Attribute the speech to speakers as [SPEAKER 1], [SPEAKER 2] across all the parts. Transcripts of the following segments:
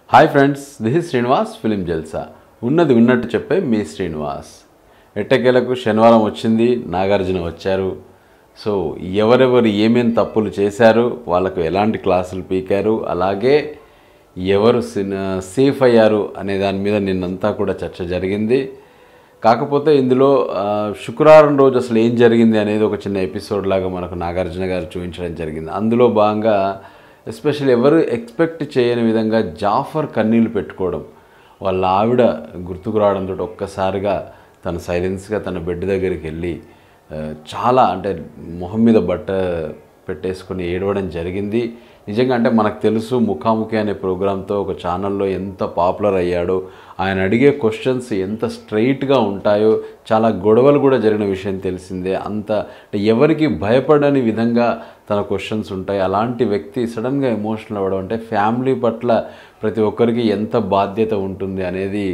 [SPEAKER 1] Hi friends, this is Srinivas film Jalsa. ఉన్నది ఉన్నట్టు చెప్పే మీ శ్రీనివాస్. ఎట్టకేలకు శనివారం వచ్చింది, నాగార్జున వచ్చారు. సో ఎవరెవరు ఏమేం తప్పులు చేశారు, వాళ్ళకు ఎలాంటి క్లాసులు పీకారు, అలాగే ఎవరు సేఫ్ అయ్యారు అనే దాని మీద నిన్నంతా కూడా చర్చ జరిగింది. కాకపోతే ఇందులో శుక్రవారం రోజు అసలు ఏం జరిగింది అనేది ఒక చిన్న ఎపిసోడ్ లాగా మనకు నాగార్జున గారు చూపించడం జరిగింది. అందులో భాగంగా ఎస్పెషల్లీ ఎవరు ఎక్స్పెక్ట్ చేయని విధంగా జాఫర్ కన్నీళ్ళు పెట్టుకోవడం, వాళ్ళ ఆవిడ గుర్తుకు రావడంతో ఒక్కసారిగా తను సైలెన్స్గా తన బెడ్ దగ్గరికి వెళ్ళి చాలా అంటే మొహం మీద బట్ట పెట్టేసుకొని ఏడవడం జరిగింది. నిజంగా అంటే మనకు తెలుసు, ముఖాముఖి అనే ప్రోగ్రాంతో ఒక ఛానల్లో ఎంత పాపులర్ అయ్యాడో, ఆయన అడిగే క్వశ్చన్స్ ఎంత స్ట్రైట్గా ఉంటాయో, చాలా గొడవలు కూడా జరిగిన విషయం తెలిసిందే. అంత అంటే ఎవరికి భయపడని విధంగా తన క్వశ్చన్స్ ఉంటాయి. అలాంటి వ్యక్తి సడన్గా ఎమోషనల్ అవ్వడం అంటే ఫ్యామిలీ పట్ల ప్రతి ఒక్కరికి ఎంత బాధ్యత ఉంటుంది అనేది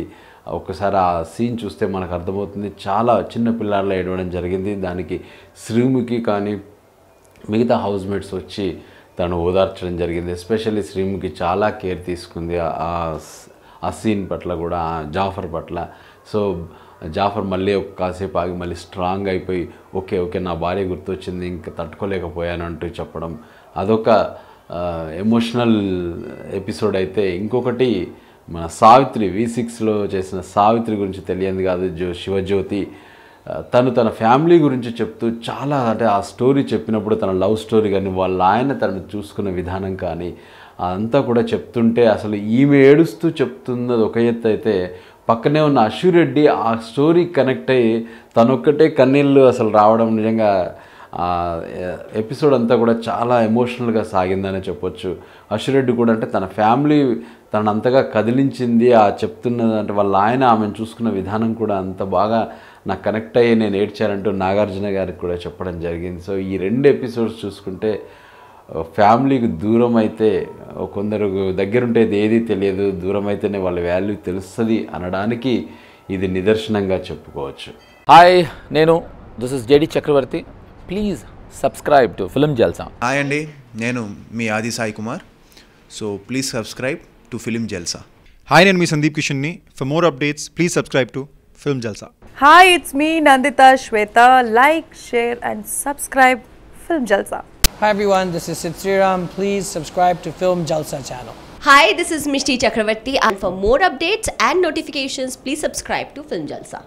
[SPEAKER 1] ఒక్కసారి ఆ సీన్ చూస్తే మనకు అర్థమవుతుంది. చాలా చిన్న పిల్లల ఏడవడం జరిగింది. దానికి శ్రీముఖి కానీ మిగతా హౌస్మేట్స్ వచ్చి తను ఓదార్చడం జరిగింది. ఎస్పెషల్లీ శ్రీముఖి చాలా కేర్ తీసుకుంది ఆ సీన్ పట్ల కూడా, జాఫర్ పట్ల. సో జాఫర్ మళ్ళీ కాసేపు ఆగి మళ్ళీ స్ట్రాంగ్ అయిపోయి ఓకే ఓకే నా భార్య గుర్తొచ్చింది, ఇంకా తట్టుకోలేకపోయాను అంటూ చెప్పడం, అదొక ఎమోషనల్ ఎపిసోడ్. అయితే ఇంకొకటి మన సావిత్రి V6లో చేసిన సావిత్రి గురించి తెలియంది కాదు, శివజ్యోతి. తన ఫ్యామిలీ గురించి చెప్తూ చాలా అంటే ఆ స్టోరీ చెప్పినప్పుడు తన లవ్ స్టోరీ కానీ, వాళ్ళ ఆయన తనను చూసుకున్న విధానం కానీ అంతా కూడా చెప్తుంటే అసలు ఈమె ఏడుస్తూ చెప్తున్నది ఒక ఎత్తు అయితే, పక్కనే ఉన్న అశ్విరెడ్డి ఆ స్టోరీ కనెక్ట్ అయ్యి తనొక్కటే కన్నీళ్ళు అసలు రావడం, నిజంగా ఎపిసోడ్ అంతా కూడా చాలా ఎమోషనల్గా సాగిందనే చెప్పొచ్చు. అశ్విరెడ్డి కూడా అంటే తన ఫ్యామిలీ తను అంతగా కదిలించింది, ఆ చెప్తున్నది అంటే వాళ్ళ ఆయన ఆమెను చూసుకున్న విధానం కూడా అంత బాగా నాకు కనెక్ట్ అయ్యి నేను ఏడ్చానంటూ నాగార్జున గారికి కూడా చెప్పడం జరిగింది. సో ఈ 2 ఎపిసోడ్స్ చూసుకుంటే ఫ్యామిలీకి దూరం అయితే కొందరు దగ్గరుంటే ఏది తెలియదు, దూరం అయితేనే వాళ్ళ వాల్యూ తెలుస్తుంది అనడానికి ఇది నిదర్శనంగా చెప్పుకోవచ్చు.
[SPEAKER 2] Hi, this is JD Chakravarthy. Please subscribe to film Jalsa.
[SPEAKER 3] Hi అండి, నేను మీ Aadi Sai Kumar. So please subscribe to film Jalsa.
[SPEAKER 4] Hi, నేను మీ సందీప్ కిషన్ని. For more updates please subscribe to film Jalsa.
[SPEAKER 5] Hi, it's me Nandita Shweta. Like, share and subscribe Film Jalsa.
[SPEAKER 6] Hi everyone, this is Sid Sriram. Please subscribe to Film Jalsa channel.
[SPEAKER 7] Hi, this is Mishti Chakravarti, and for more updates and notifications, please subscribe to Film Jalsa.